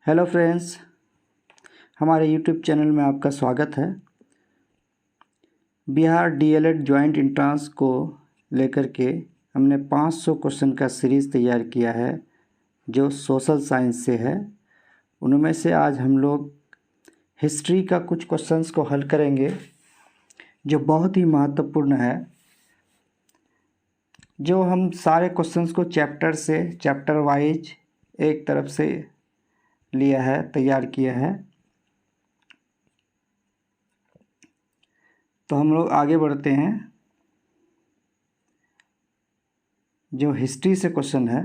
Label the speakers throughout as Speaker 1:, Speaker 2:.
Speaker 1: Hello friends, हमारे YouTube channel में आपका स्वागत है। बिहार डीएलएड जॉइंट एंट्रेंस को लेकर के हमने 500 क्वेश्चन का सीरीज़ तैयार किया है जो सोशल साइंस से है। उनमें से आज हम लोग हिस्ट्री का कुछ क्वेश्चंस को हल करेंगे जो बहुत ही महत्वपूर्ण है। जो हम सारे क्वेश्चंस को चैप्टर वाइज एक तरफ से लिया है, तैयार किया है। तो हम लोग आगे बढ़ते हैं। जो हिस्ट्री से क्वेश्चन है,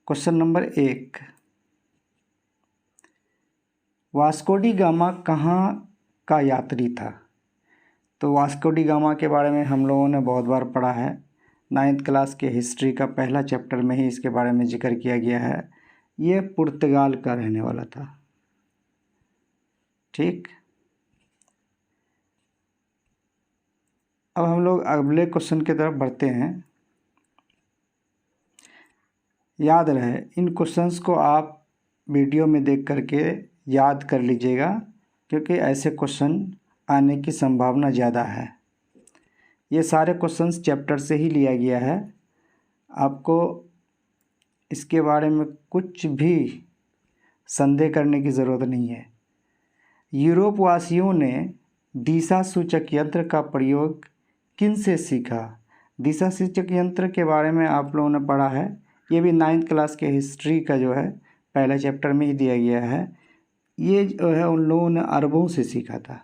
Speaker 1: question number 1, Vasco D gamma कहाँ का यात्री था? तो वास्को डी गामा के बारे में हम लोगों ने बहुत बार पढ़ा है। 9th क्लास के हिस्ट्री का पहला चैप्टर में ही इसके बारे में जिक्र किया गया है। ये पुर्तगाल का रहने वाला था। ठीक, अब हम लोग अगले क्वेश्चन की तरफ बढ़ते हैं। याद रहे, इन क्वेश्चंस को आप वीडियो में देख करके याद कर लीजिएगा, क्योंकि ऐसे क्वेश्चन आने की संभावना ज़्यादा है। ये सारे क्वेश्चंस चैप्टर से ही लिया गया है। आपको इसके बारे में कुछ भी संदेह करने की ज़रूरत नहीं है। यूरोप वासियों ने दिशा सूचक यंत्र का प्रयोग किन से सीखा? दिशा सूचक यंत्र के बारे में आप लोगों ने पढ़ा है। ये भी 9th क्लास के हिस्ट्री का जो है पहला चैप्टर में ही दिया गया है। ये जो है उन लोगों ने अरबों से सीखा था।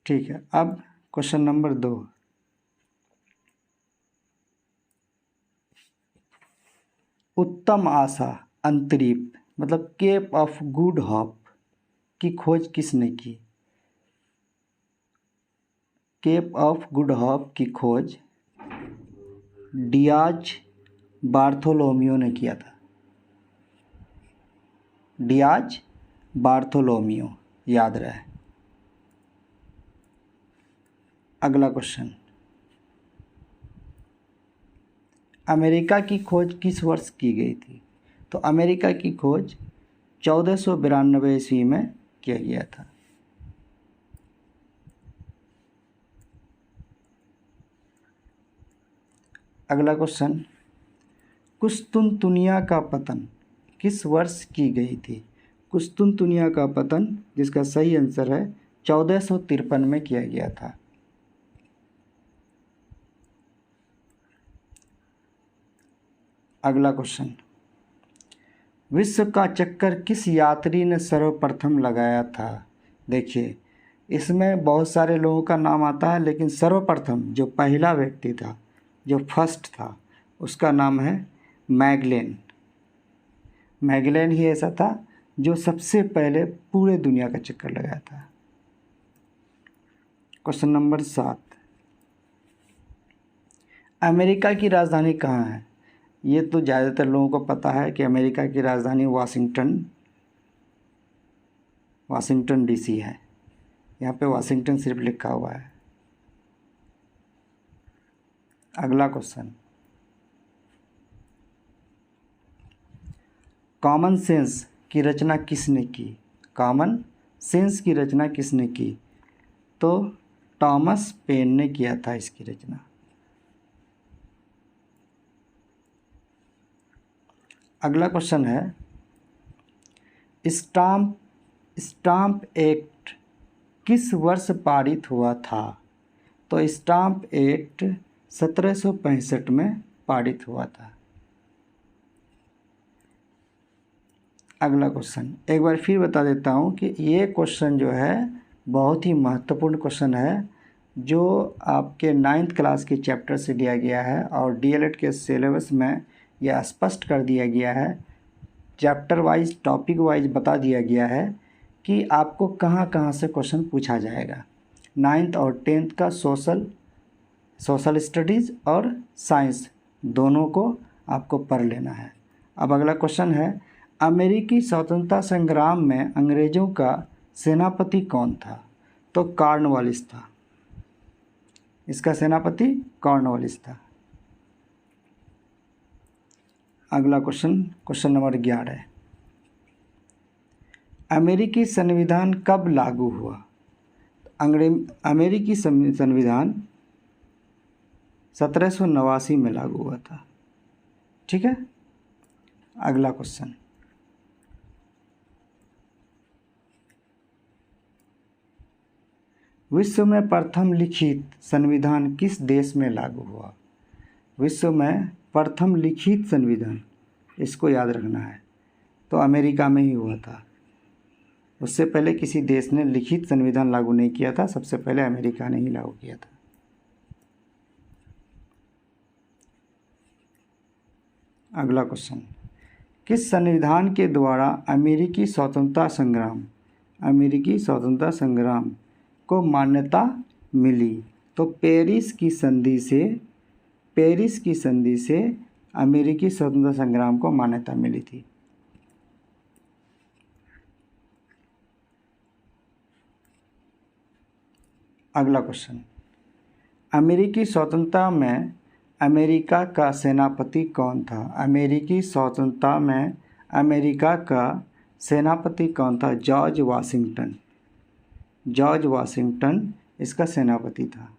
Speaker 1: ठीक है, अब क्वेश्चन नंबर 2, उत्तम आशा अंतरिप मतलब केप ऑफ गुड होप की खोज किसने की? केप ऑफ गुड होप की खोज डियाज बार्थोलोमियो ने किया था। डियाज बार्थोलोमियो, याद रहे। अगला क्वेश्चन, अमेरिका की खोज किस वर्ष की गई थी? तो अमेरिका की खोज 1492 ईस्वी में किया गया था। अगला क्वेश्चन, कुस्तुनतुनिया का पतन किस वर्ष की गई थी? कुस्तुनतुनिया का पतन, जिसका सही आंसर है 1453 में किया गया था। अगला क्वेश्चन, विश्व का चक्कर किस यात्री ने सर्वप्रथम लगाया था? देखिए, इसमें बहुत सारे लोगों का नाम आता है, लेकिन सर्वप्रथम जो पहला व्यक्ति था, जो फर्स्ट था, उसका नाम है मैगलेन। मैगलेन ही ऐसा था जो सबसे पहले पूरे दुनिया का चक्कर लगाया था। क्वेश्चन नंबर 7, अमेरिका की राजधानी कहाँ है? ये तो ज़्यादातर लोगों को पता है कि अमेरिका की राजधानी वाशिंगटन डीसी है। यहाँ पे वाशिंगटन सिर्फ लिखा हुआ है। अगला क्वेश्चन, कॉमन सेंस की रचना किसने की? कॉमन सेंस की रचना किसने की? तो टॉमस पेन ने किया था इसकी रचना। अगला क्वेश्चन है, स्टाम्प एक्ट किस वर्ष पारित हुआ था? तो स्टाम्प एक्ट 1765 में पारित हुआ था। अगला क्वेश्चन, एक बार फिर बता देता हूँ कि ये क्वेश्चन जो है बहुत ही महत्वपूर्ण क्वेश्चन है, जो आपके 9th क्लास के चैप्टर से लिया गया है और डीएलएड के सिलेबस में यह स्पष्ट कर दिया गया है। चैप्टर वाइज, टॉपिक वाइज बता दिया गया है कि आपको कहाँ कहाँ से क्वेश्चन पूछा जाएगा। 9th और 10th का सोशल स्टडीज़ और साइंस दोनों को आपको पढ़ लेना है। अब अगला क्वेश्चन है, अमेरिकी स्वतंत्रता संग्राम में अंग्रेज़ों का सेनापति कौन था? तो कॉर्नवालिस था। इसका सेनापति कॉर्नवालिस था। अगला क्वेश्चन, क्वेश्चन नंबर 11। अमेरिकी संविधान कब लागू हुआ? अमेरिकी संविधान 1789 में लागू हुआ था। ठीक है। अगला क्वेश्चन, विश्व में प्रथम लिखित संविधान किस देश में लागू हुआ? विश्व में प्रथम लिखित संविधान, इसको याद रखना है, तो अमेरिका में ही हुआ था। उससे पहले किसी देश ने लिखित संविधान लागू नहीं किया था, सबसे पहले अमेरिका ने ही लागू किया था। अगला क्वेश्चन, किस संविधान के द्वारा अमेरिकी स्वतंत्रता संग्राम को मान्यता मिली? तो पेरिस की संधि से अमेरिकी स्वतंत्रता संग्राम को मान्यता मिली थी। अगला क्वेश्चन, अमेरिकी स्वतंत्रता में अमेरिका का सेनापति कौन था? अमेरिकी स्वतंत्रता में अमेरिका का सेनापति कौन था? जॉर्ज वाशिंगटन इसका सेनापति था।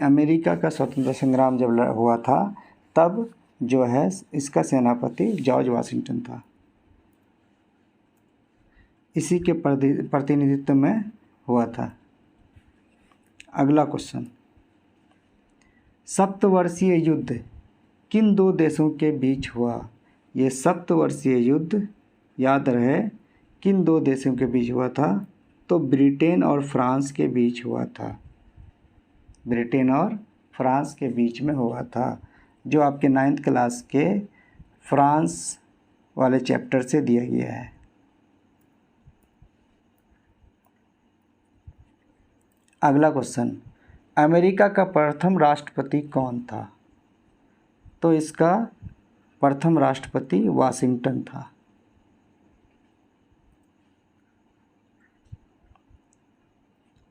Speaker 1: अमेरिका का स्वतंत्रता संग्राम जब हुआ था तब जो है इसका सेनापति जॉर्ज वाशिंगटन था। इसी के प्रतिनिधित्व में हुआ था। अगला क्वेश्चन, सप्तवर्षीय युद्ध किन दो देशों के बीच हुआ? ये सप्तवर्षीय युद्ध याद रहे किन दो देशों के बीच हुआ था? तो ब्रिटेन और फ्रांस के बीच हुआ था। ब्रिटेन और फ्रांस के बीच में हुआ था, जो आपके 9th क्लास के फ्रांस वाले चैप्टर से दिया गया है। अगला क्वेश्चन, अमेरिका का प्रथम राष्ट्रपति कौन था? तो इसका प्रथम राष्ट्रपति वाशिंगटन था।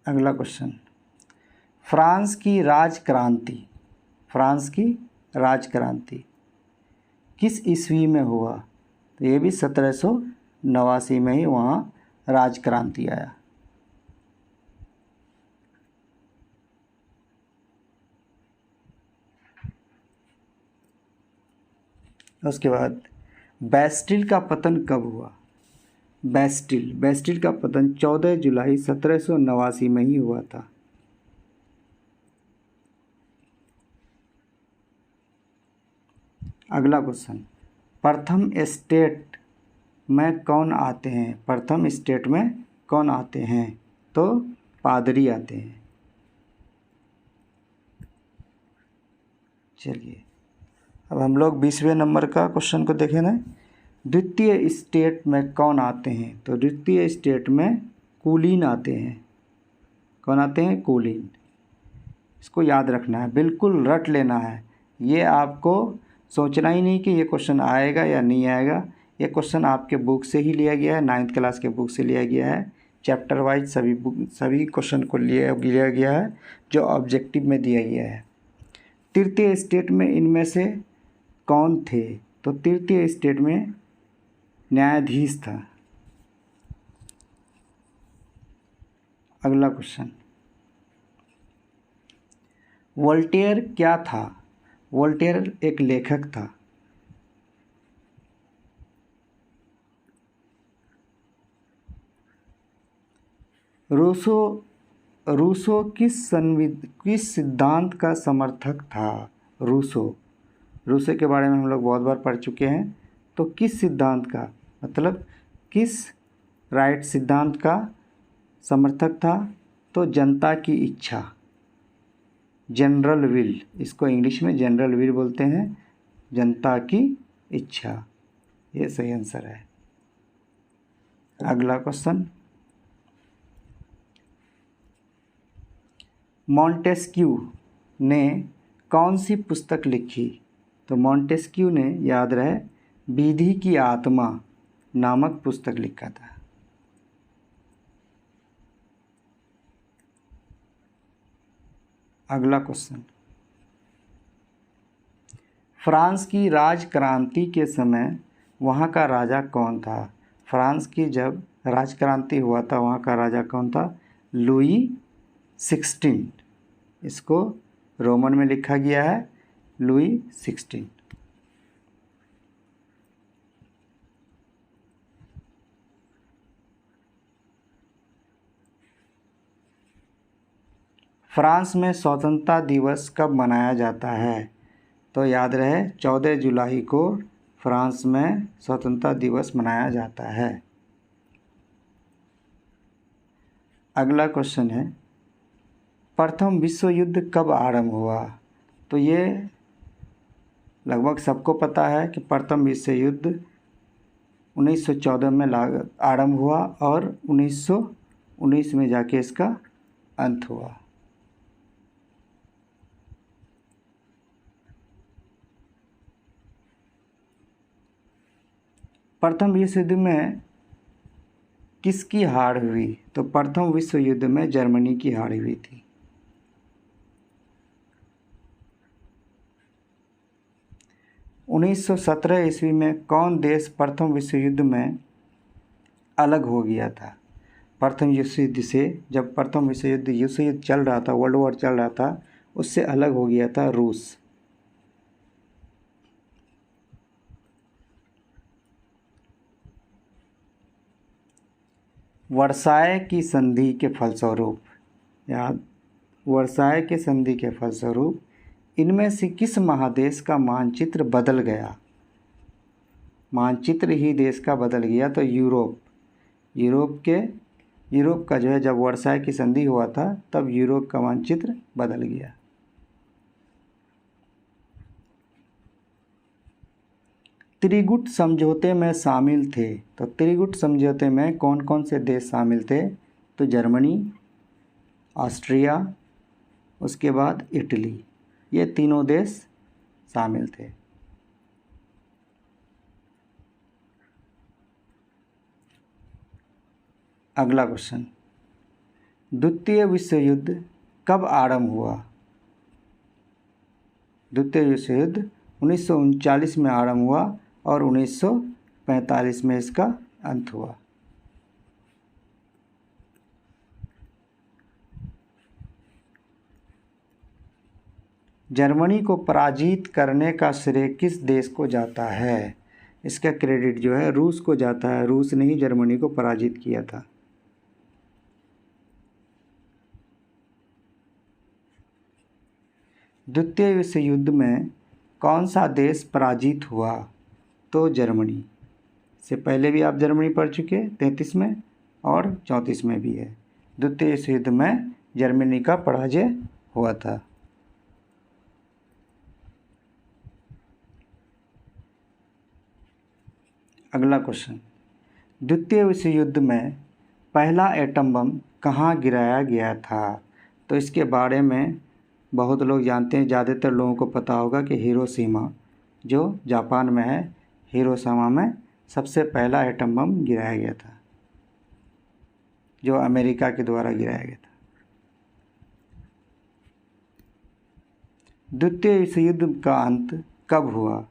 Speaker 1: अगला क्वेश्चन, फ्रांस की राजक्रांति किस ईस्वी में हुआ? तो ये भी 1789 में ही वहाँ राजक्रांति आया। उसके बाद बेस्टिल का पतन कब हुआ? बेस्टिल का पतन 14 जुलाई 1789 में ही हुआ था। अगला क्वेश्चन, प्रथम स्टेट में कौन आते हैं? प्रथम स्टेट में कौन आते हैं? तो पादरी आते हैं। चलिए अब हम लोग 20वें नंबर का क्वेश्चन को देखें ना। द्वितीय स्टेट में कौन आते हैं? तो द्वितीय स्टेट में कुलीन आते हैं। कौन आते हैं? कुलीन। इसको याद रखना है, बिल्कुल रट लेना है। ये आपको सोचना ही नहीं कि ये क्वेश्चन आएगा या नहीं आएगा। ये क्वेश्चन आपके बुक से ही लिया गया है, 9th क्लास के बुक से लिया गया है। चैप्टर वाइज सभी क्वेश्चन को लिया गया है जो ऑब्जेक्टिव में दिया गया है। तृतीय स्टेट में इनमें से कौन थे? तो तृतीय स्टेट में न्यायाधीश था। अगला क्वेश्चन, वोल्टेयर क्या था? वोल्टेयर एक लेखक था। रूसो किस सिद्धांत का समर्थक था? रूसो के बारे में हम लोग बहुत बार पढ़ चुके हैं। तो किस सिद्धांत का, मतलब किस राइट सिद्धांत का समर्थक था? तो जनता की इच्छा, जनरल विल, इसको इंग्लिश में जनरल विल बोलते हैं, जनता की इच्छा। ये सही आंसर है। अगला क्वेश्चन, मॉन्टेस्क्यू ने कौन सी पुस्तक लिखी? तो मॉन्टेस्क्यू ने, याद रहे, विधि की आत्मा नामक पुस्तक लिखा था। अगला क्वेश्चन, फ्रांस की राजक्रांति के समय वहाँ का राजा कौन था? फ्रांस की जब राजक्रांति हुआ था वहाँ का राजा कौन था? लुई 16। इसको रोमन में लिखा गया है लुई 16। फ्रांस में स्वतंत्रता दिवस कब मनाया जाता है? तो याद रहे 14 जुलाई को फ्रांस में स्वतंत्रता दिवस मनाया जाता है। अगला क्वेश्चन है, प्रथम विश्व युद्ध कब आरंभ हुआ? तो ये लगभग सबको पता है कि प्रथम विश्व युद्ध 1914 में आरंभ हुआ और 1919 में जाके इसका अंत हुआ। प्रथम विश्व युद्ध में किसकी हार हुई? तो प्रथम विश्व युद्ध में जर्मनी की हार हुई थी। उन्नीस 1917 ईस्वी में कौन देश प्रथम विश्व युद्ध में अलग हो गया था? प्रथम विश्व युद्ध से, जब प्रथम विश्व युद्ध चल रहा था, वर्ल्ड वॉर चल रहा था, उससे अलग हो गया था रूस। वर्साय की संधि के फलस्वरूप, वर्साय के संधि के फलस्वरूप इनमें से किस महादेश का मानचित्र बदल गया? मानचित्र ही देश का बदल गया। तो यूरोप का जो है, जब वर्साय की संधि हुआ था तब यूरोप का मानचित्र बदल गया। त्रिगुट समझौते में शामिल थे। तो त्रिगुट समझौते में कौन कौन से देश शामिल थे? तो जर्मनी, ऑस्ट्रिया, उसके बाद इटली, ये तीनों देश शामिल थे। अगला क्वेश्चन, द्वितीय विश्व युद्ध कब आरंभ हुआ? द्वितीय विश्व युद्ध 1939 में आरंभ हुआ और 1945 में इसका अंत हुआ। जर्मनी को पराजित करने का श्रेय किस देश को जाता है? इसका क्रेडिट जो है रूस को जाता है। रूस ने ही जर्मनी को पराजित किया था। द्वितीय विश्व युद्ध में कौन सा देश पराजित हुआ? तो जर्मनी। से पहले भी आप जर्मनी पढ़ चुके, 33 में और 34 में भी है। द्वितीय विश्व युद्ध में जर्मनी का पराजय हुआ था। अगला क्वेश्चन, द्वितीय विश्व युद्ध में पहला एटम बम कहाँ गिराया गया था? तो इसके बारे में बहुत लोग जानते हैं, ज़्यादातर लोगों को पता होगा कि हिरोशिमा जो जापान में है, हिरोशिमा में सबसे पहला एटम बम गिराया गया था, जो अमेरिका के द्वारा गिराया गया था। द्वितीय विश्व युद्ध का अंत कब हुआ?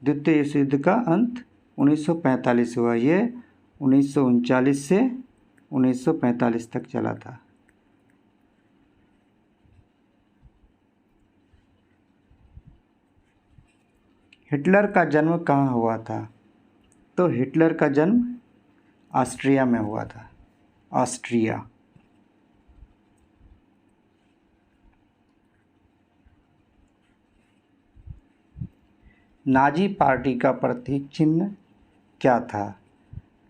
Speaker 1: द्वितीय विश्व युद्ध का अंत 1945 हुआ। ये 1939 से 1945 तक चला था। हिटलर का जन्म कहाँ हुआ था? तो हिटलर का जन्म ऑस्ट्रिया में हुआ था। ऑस्ट्रिया। नाजी पार्टी का प्रतीक चिन्ह क्या था?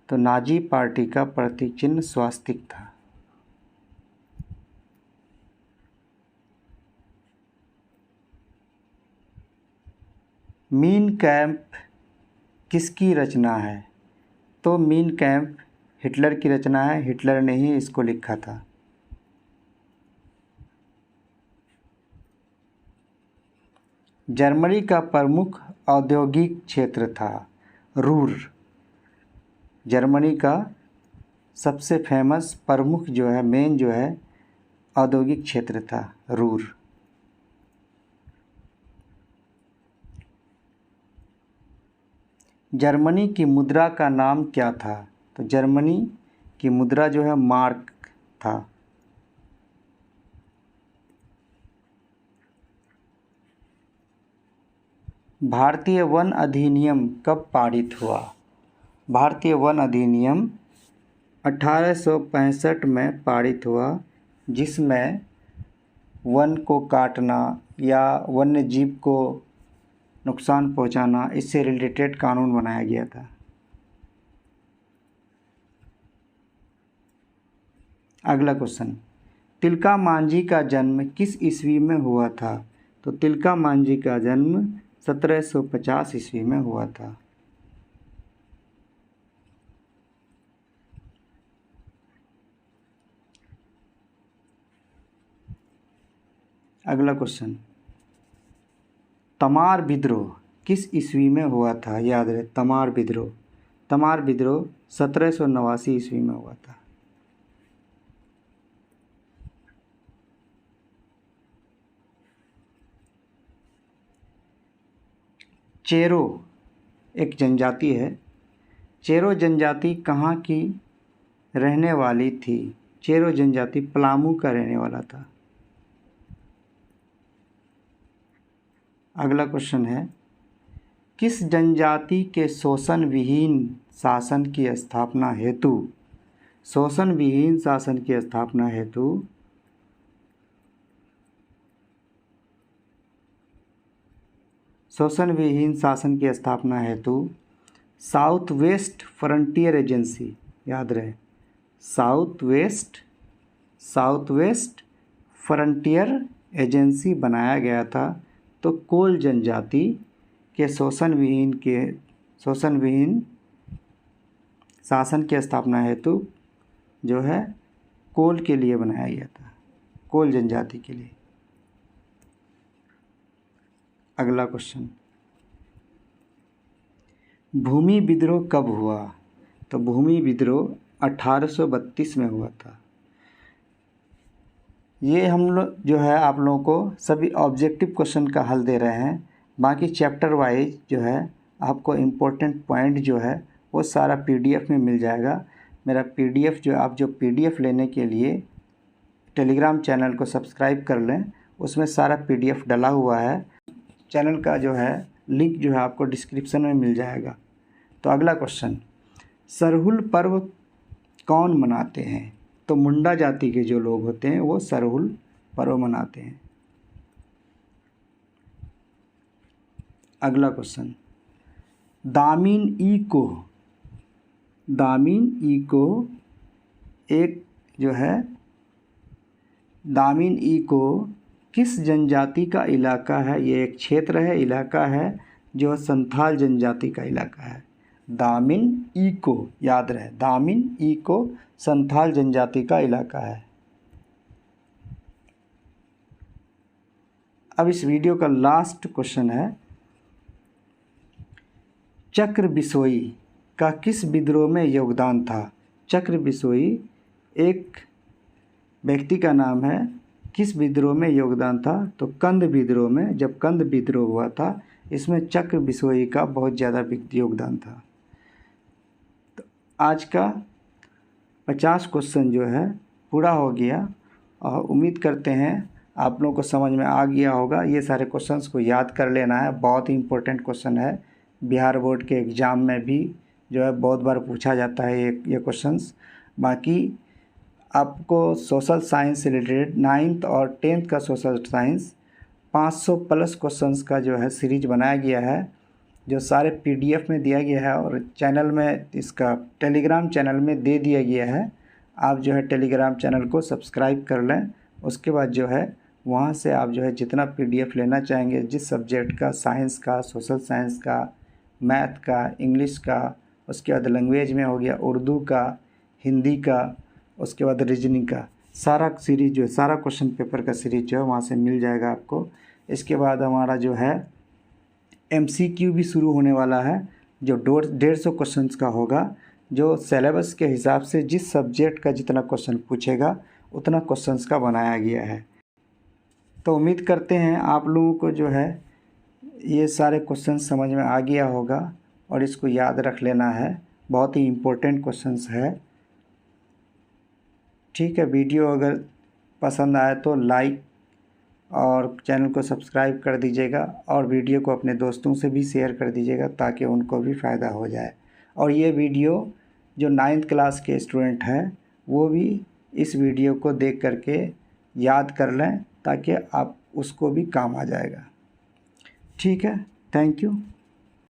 Speaker 1: तो नाजी पार्टी का प्रतीक चिन्ह स्वास्तिक था। मीन कैंप किसकी रचना है? तो मीन कैंप हिटलर की रचना है। हिटलर ने ही इसको लिखा था। जर्मनी का प्रमुख औद्योगिक क्षेत्र था रूर। जर्मनी का सबसे फेमस प्रमुख जो है, मेन जो है औद्योगिक क्षेत्र था रूर। जर्मनी की मुद्रा का नाम क्या था? तो जर्मनी की मुद्रा जो है मार्क था। भारतीय वन अधिनियम कब पारित हुआ? भारतीय वन अधिनियम 1865 में पारित हुआ, जिसमें वन को काटना या वन्य जीव को नुकसान पहुंचाना इससे रिलेटेड कानून बनाया गया था। अगला क्वेश्चन, तिलका मांझी का जन्म किस ईस्वी में हुआ था? तो तिलका मांझी का जन्म 1750 ईस्वी में हुआ था। अगला क्वेश्चन, तमार विद्रोह किस ईस्वी में हुआ था? याद रहे, तमार विद्रोह 1789 ईस्वी में हुआ था। चेरो एक जनजाति है। चेरो जनजाति कहाँ की रहने वाली थी? चेरो जनजाति पलामू का रहने वाला था। अगला क्वेश्चन है, किस जनजाति के शोषण विहीन शासन की स्थापना हेतु शोषण विहीन शासन की स्थापना हेतु शोषण विहीन शासन की स्थापना हेतु साउथ वेस्ट फ्रंटियर एजेंसी, याद रहे, साउथ वेस्ट फ्रंटियर एजेंसी बनाया गया था। तो कोल जनजाति के शोषण विहीन शासन की स्थापना हेतु जो है कोल के लिए बनाया गया था, कोल जनजाति के लिए। अगला क्वेश्चन, भूमि विद्रोह कब हुआ? तो भूमि विद्रोह 1832 में हुआ था। ये हम लोग जो है आप लोगों को सभी ऑब्जेक्टिव क्वेश्चन का हल दे रहे हैं। बाकी चैप्टर वाइज जो है आपको इम्पोर्टेंट पॉइंट जो है वो सारा पीडीएफ में मिल जाएगा। मेरा पीडीएफ जो आप जो पीडीएफ लेने के लिए टेलीग्राम चैनल को सब्सक्राइब कर लें, उसमें सारा पीडीएफ डला हुआ है। चैनल का जो है लिंक जो है आपको डिस्क्रिप्शन में मिल जाएगा। तो अगला क्वेश्चन, सरहुल पर्व कौन मनाते हैं? तो मुंडा जाति के जो लोग होते हैं वो सरहुल पर्व मनाते हैं। अगला क्वेश्चन, दामिन ई को एक जो है दामिन ई को किस जनजाति का इलाका है? ये एक क्षेत्र है, इलाका है जो संथाल जनजाति का इलाका है। दामिन ई को, याद रहे, दामिन ई को संथाल जनजाति का इलाका है। अब इस वीडियो का लास्ट क्वेश्चन है, चक्र बिसोई का किस विद्रोह में योगदान था? चक्र बिसोई एक व्यक्ति का नाम है, किस विद्रोह में योगदान था? तो कंद विद्रोह में। जब कंद विद्रोह हुआ था इसमें चक्र बिसोई का बहुत ज़्यादा योगदान था। तो आज का 50 क्वेश्चन जो है पूरा हो गया और उम्मीद करते हैं आप लोगों को समझ में आ गया होगा। ये सारे क्वेश्चंस को याद कर लेना है, बहुत ही इम्पोर्टेंट क्वेश्चन है। बिहार बोर्ड के एग्ज़ाम में भी जो है बहुत बार पूछा जाता है ये क्वेश्चंस। बाकी आपको सोशल साइंस से रिलेटेड 9th और 10th का सोशल साइंस 500 प्लस क्वेश्चंस का जो है सीरीज बनाया गया है, जो सारे पीडीएफ में दिया गया है और चैनल में इसका टेलीग्राम चैनल में दे दिया गया है। आप जो है टेलीग्राम चैनल को सब्सक्राइब कर लें। उसके बाद जो है वहाँ से आप जो है जितना पीडीएफ लेना चाहेंगे, जिस सब्जेक्ट का, साइंस का, सोशल साइंस का, मैथ का, इंग्लिश का, उसके बाद लैंग्वेज में हो गया उर्दू का, हिंदी का, उसके बाद रीजनिंग का, सारा सीरीज जो है, सारा क्वेश्चन पेपर का सीरीज जो है वहाँ से मिल जाएगा आपको। इसके बाद हमारा जो है एमसीक्यू भी शुरू होने वाला है, जो 150 क्वेश्चंस का होगा, जो सिलेबस के हिसाब से जिस सब्जेक्ट का जितना क्वेश्चन पूछेगा उतना क्वेश्चंस का बनाया गया है। तो उम्मीद करते हैं आप लोगों को जो है ये सारे क्वेश्चन समझ में आ गया होगा और इसको याद रख लेना है। बहुत ही इम्पोर्टेंट क्वेश्चंस है। ठीक है, वीडियो अगर पसंद आए तो लाइक और चैनल को सब्सक्राइब कर दीजिएगा और वीडियो को अपने दोस्तों से भी शेयर कर दीजिएगा ताकि उनको भी फ़ायदा हो जाए। और ये वीडियो जो 9th क्लास के स्टूडेंट हैं वो भी इस वीडियो को देख करके याद कर लें ताकि आप उसको भी काम आ जाएगा। ठीक है, थैंक यू।